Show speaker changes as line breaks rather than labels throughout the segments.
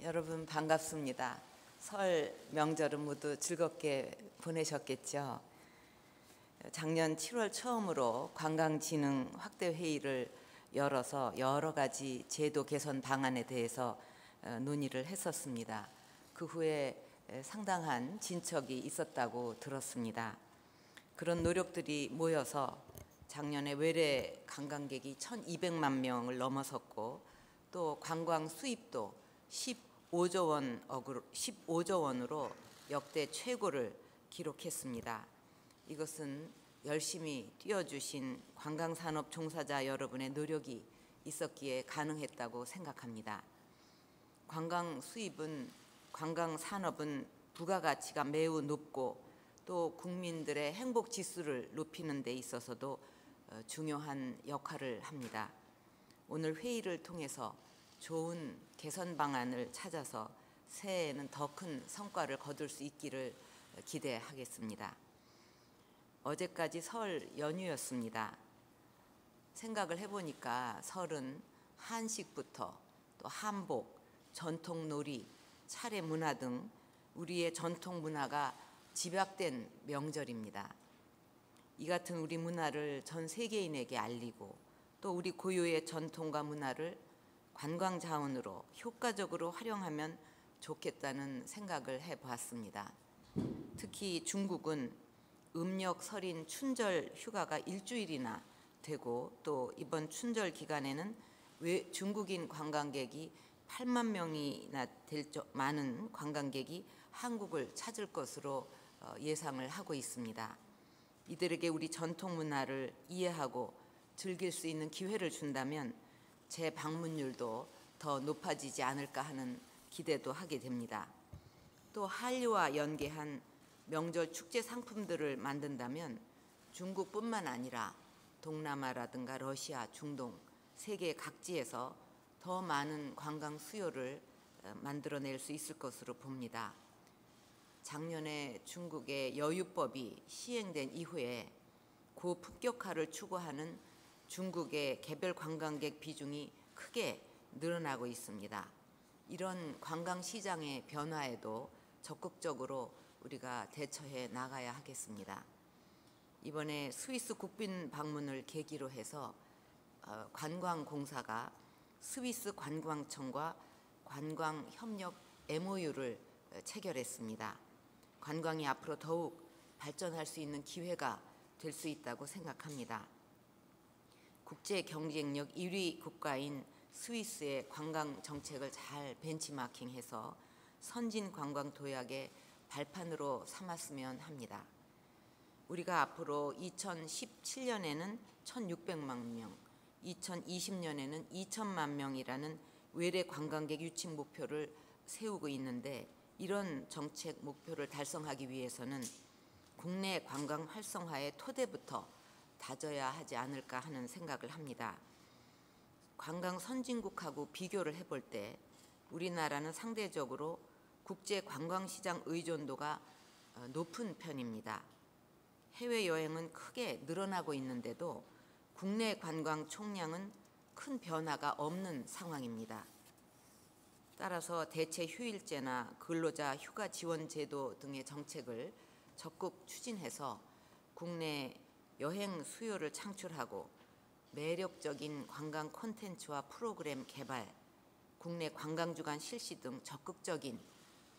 여러분 반갑습니다. 설 명절은 모두 즐겁게 보내셨겠죠? 작년 7월 처음으로 관광진흥 확대 회의를 열어서 여러 가지 제도 개선 방안에 대해서 논의를 했었습니다. 그 후에 상당한 진척이 있었다고 들었습니다. 그런 노력들이 모여서 작년에 외래 관광객이 1,200만 명을 넘어섰고 또 관광 수입도 15조 원으로 역대 최고를 기록했습니다. 이것은 열심히 뛰어주신 관광산업 종사자 여러분의 노력이 있었기에 가능했다고 생각합니다. 관광 수입은, 관광산업은 부가가치가 매우 높고 또 국민들의 행복 지수를 높이는 데 있어서도 중요한 역할을 합니다. 오늘 회의를 통해서 좋은 개선 방안을 찾아서 새해에는 더 큰 성과를 거둘 수 있기를 기대하겠습니다. 어제까지 설 연휴였습니다. 생각을 해보니까 설은 한식부터 또 한복, 전통놀이, 차례 문화 등 우리의 전통 문화가 집약된 명절입니다. 이 같은 우리 문화를 전 세계인에게 알리고 또 우리 고유의 전통과 문화를 관광 자원으로 효과적으로 활용하면 좋겠다는 생각을 해보았습니다. 특히 중국은 음력 설인 춘절 휴가가 일주일이나 되고 또 이번 춘절 기간에는 중국인 관광객이 8만 명이나 될 많은 관광객이 한국을 찾을 것으로 예상을 하고 있습니다. 이들에게 우리 전통 문화를 이해하고 즐길 수 있는 기회를 준다면 재방문율도 더 높아지지 않을까 하는 기대도 하게 됩니다. 또 한류와 연계한 명절 축제 상품들을 만든다면 중국뿐만 아니라 동남아라든가 러시아, 중동, 세계 각지에서 더 많은 관광 수요를 만들어낼 수 있을 것으로 봅니다. 작년에 중국의 여유법이 시행된 이후에 고품격화를 추구하는 중국의 개별 관광객 비중이 크게 늘어나고 있습니다. 이런 관광시장의 변화에도 적극적으로 우리가 대처해 나가야 하겠습니다. 이번에 스위스 국빈 방문을 계기로 해서 관광공사가 스위스 관광청과 관광협력 MOU를 체결했습니다. 관광이 앞으로 더욱 발전할 수 있는 기회가 될 수 있다고 생각합니다. 국제 경쟁력 1위 국가인 스위스의 관광 정책을 잘 벤치마킹해서 선진 관광 도약의 발판으로 삼았으면 합니다. 우리가 앞으로 2017년에는 1,600만 명, 2020년에는 2천만 명이라는 외래 관광객 유치 목표를 세우고 있는데 이런 정책 목표를 달성하기 위해서는 국내 관광 활성화의 토대부터 다져야 하지 않을까 하는 생각을 합니다. 관광 선진국하고 비교를 해볼 때 우리나라는 상대적으로 국제 관광시장 의존도가 높은 편입니다. 해외여행은 크게 늘어나고 있는데도 국내 관광 총량은 큰 변화가 없는 상황입니다. 따라서 대체 휴일제나 근로자 휴가 지원 제도 등의 정책을 적극 추진해서 국내 여행 수요를 창출하고 매력적인 관광 콘텐츠와 프로그램 개발, 국내 관광주간 실시 등 적극적인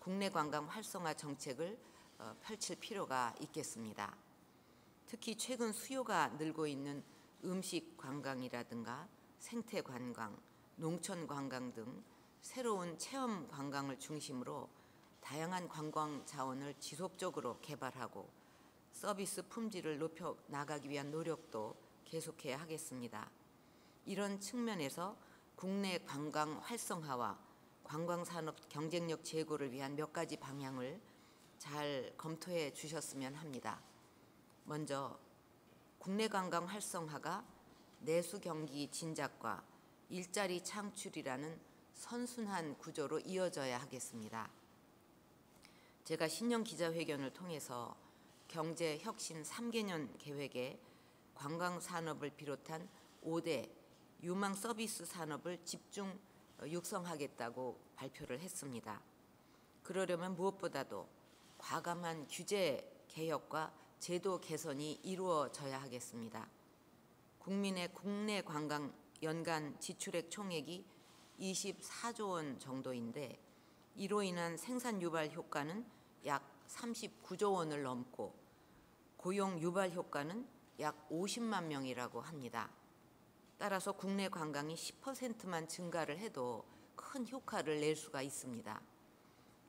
국내 관광 활성화 정책을 펼칠 필요가 있겠습니다. 특히 최근 수요가 늘고 있는 음식 관광이라든가 생태 관광, 농촌 관광 등 새로운 체험 관광을 중심으로 다양한 관광 자원을 지속적으로 개발하고 서비스 품질을 높여 나가기 위한 노력도 계속해야 하겠습니다. 이런 측면에서 국내 관광 활성화와 관광산업 경쟁력 제고를 위한 몇 가지 방향을 잘 검토해 주셨으면 합니다. 먼저 국내 관광 활성화가 내수 경기 진작과 일자리 창출이라는 선순환 구조로 이어져야 하겠습니다. 제가 신년 기자회견을 통해서 경제혁신 3개년 계획에 관광산업을 비롯한 5대 유망 서비스 산업을 집중 육성하겠다고 발표를 했습니다. 그러려면 무엇보다도 과감한 규제 개혁과 제도 개선이 이루어져야 하겠습니다. 국민의 국내 관광 연간 지출액 총액이 24조 원 정도인데 이로 인한 생산 유발 효과는 약 39조 원을 넘고 고용 유발 효과는 약 50만 명이라고 합니다. 따라서 국내 관광이 10%만 증가를 해도 큰 효과를 낼 수가 있습니다.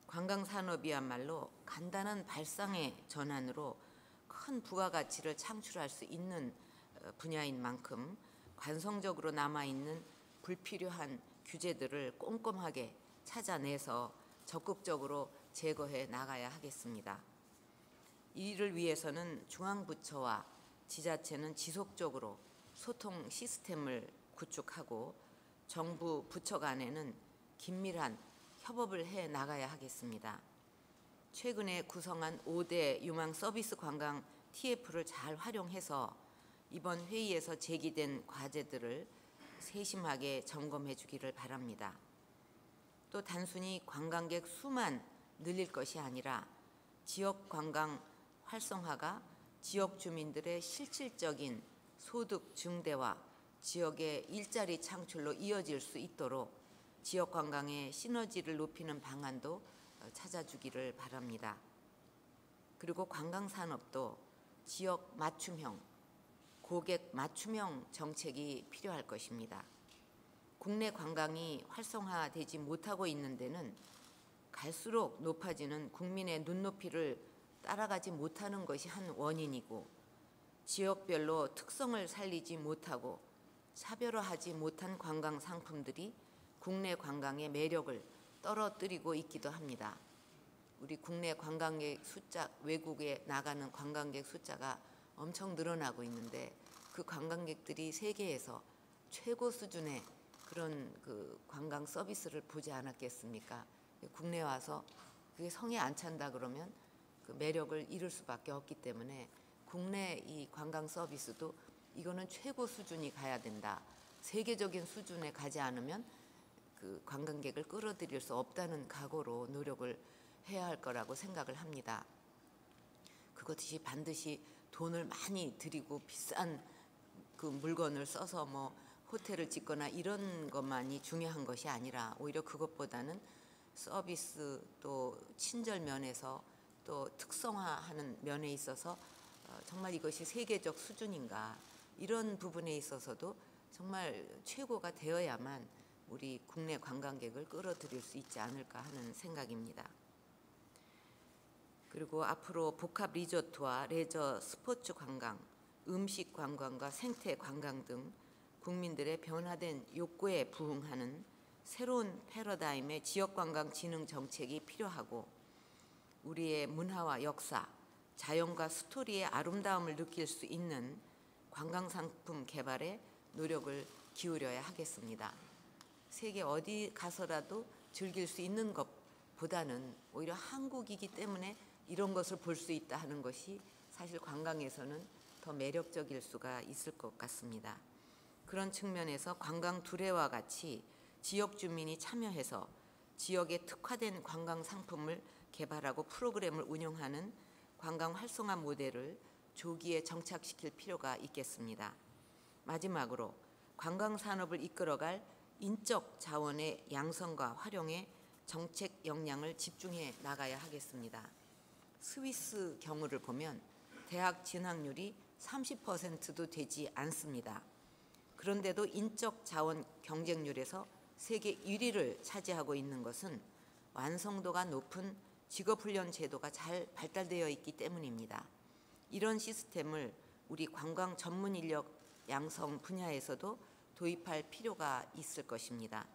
관광산업이야말로 간단한 발상의 전환으로 큰 부가가치를 창출할 수 있는 분야인 만큼 관성적으로 남아있는 불필요한 규제들을 꼼꼼하게 찾아내서 적극적으로 제거해 나가야 하겠습니다. 이를 위해서는 중앙부처와 지자체는 지속적으로 소통 시스템을 구축하고 정부 부처 간에는 긴밀한 협업을 해 나가야 하겠습니다. 최근에 구성한 5대 유망 서비스 관광 TF를 잘 활용해서 이번 회의에서 제기된 과제들을 세심하게 점검해 주기를 바랍니다. 또 단순히 관광객 수만 늘릴 것이 아니라 지역 관광 활성화가 지역 주민들의 실질적인 소득 증대와 지역의 일자리 창출로 이어질 수 있도록 지역 관광의 시너지를 높이는 방안도 찾아주기를 바랍니다. 그리고 관광산업도 지역 맞춤형, 고객 맞춤형 정책이 필요할 것입니다. 국내 관광이 활성화되지 못하고 있는 데는 갈수록 높아지는 국민의 눈높이를 따라가지 못하는 것이 한 원인이고 지역별로 특성을 살리지 못하고 차별화하지 못한 관광 상품들이 국내 관광의 매력을 떨어뜨리고 있기도 합니다. 우리 국내 관광객 숫자, 외국에 나가는 관광객 숫자가 엄청 늘어나고 있는데 그 관광객들이 세계에서 최고 수준의 그런 관광 서비스를 보지 않았겠습니까? 국내 와서 그게 성에 안 찬다 그러면 그 매력을 잃을 수밖에 없기 때문에 국내 이 관광 서비스도 이거는 최고 수준이 가야 된다. 세계적인 수준에 가지 않으면 그 관광객을 끌어들일 수 없다는 각오로 노력을 해야 할 거라고 생각을 합니다. 그것이 반드시 돈을 많이 들이고 비싼 그 물건을 써서 뭐 호텔을 짓거나 이런 것만이 중요한 것이 아니라 오히려 그것보다는 서비스 또 친절 면에서 또 특성화하는 면에 있어서 정말 이것이 세계적 수준인가 이런 부분에 있어서도 정말 최고가 되어야만 우리 국내 관광객을 끌어들일 수 있지 않을까 하는 생각입니다. 그리고 앞으로 복합 리조트와 레저 스포츠 관광, 음식 관광과 생태 관광 등 국민들의 변화된 욕구에 부응하는 새로운 패러다임의 지역관광 진흥 정책이 필요하고 우리의 문화와 역사, 자연과 스토리의 아름다움을 느낄 수 있는 관광상품 개발에 노력을 기울여야 하겠습니다. 세계 어디 가서라도 즐길 수 있는 것보다는 오히려 한국이기 때문에 이런 것을 볼 수 있다 하는 것이 사실 관광에서는 더 매력적일 수가 있을 것 같습니다. 그런 측면에서 관광 두레와 같이 지역 주민이 참여해서 지역에 특화된 관광 상품을 개발하고 프로그램을 운영하는 관광 활성화 모델을 조기에 정착시킬 필요가 있겠습니다. 마지막으로 관광 산업을 이끌어갈 인적 자원의 양성과 활용에 정책 역량을 집중해 나가야 하겠습니다. 스위스 경우를 보면 대학 진학률이 30%도 되지 않습니다. 그런데도 인적 자원 경쟁률에서 세계 1위를 차지하고 있는 것은 완성도가 높은 직업훈련 제도가 잘 발달되어 있기 때문입니다. 이런 시스템을 우리 관광 전문 인력 양성 분야에서도 도입할 필요가 있을 것입니다.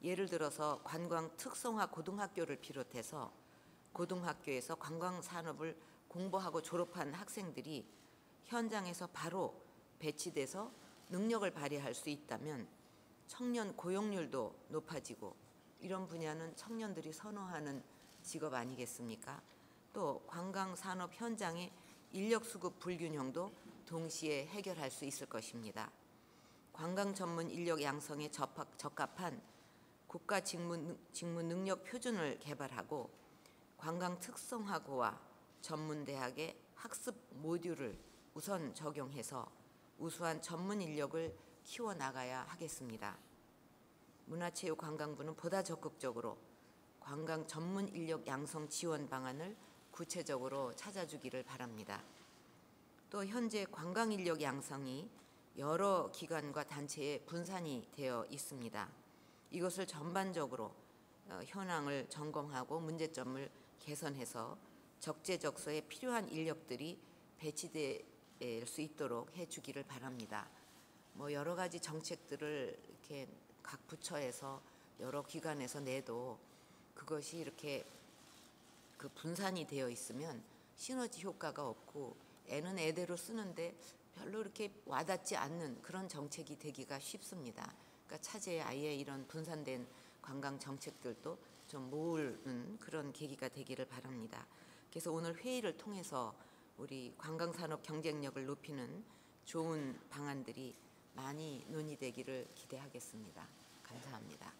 예를 들어서 관광 특성화 고등학교를 비롯해서 고등학교에서 관광 산업을 공부하고 졸업한 학생들이 현장에서 바로 배치돼서 능력을 발휘할 수 있다면 청년 고용률도 높아지고 이런 분야는 청년들이 선호하는 직업 아니겠습니까? 또 관광 산업 현장의 인력 수급 불균형도 동시에 해결할 수 있을 것입니다. 관광 전문 인력 양성에 적합한 국가 직무 능력 표준을 개발하고 관광 특성화고와 전문대학의 학습 모듈을 우선 적용해서 우수한 전문 인력을 키워나가야 하겠습니다. 문화체육관광부는 보다 적극적으로 관광 전문 인력 양성 지원 방안을 구체적으로 찾아주기를 바랍니다. 또 현재 관광 인력 양성이 여러 기관과 단체에 분산이 되어 있습니다. 이것을 전반적으로 현황을 점검하고 문제점을 개선해서 적재적소에 필요한 인력들이 배치될 수 있도록 해주기를 바랍니다. 여러 가지 정책들을 이렇게 각 부처에서 여러 기관에서 내도 그것이 이렇게 그 분산이 되어 있으면 시너지 효과가 없고 애는 애대로 쓰는데 별로 이렇게 와닿지 않는 그런 정책이 되기가 쉽습니다. 그러니까 차제에 아예 이런 분산된 관광 정책들도 좀 모으는 그런 계기가 되기를 바랍니다. 그래서 오늘 회의를 통해서 우리 관광산업 경쟁력을 높이는 좋은 방안들이 많이 논의되기를 기대하겠습니다. 감사합니다.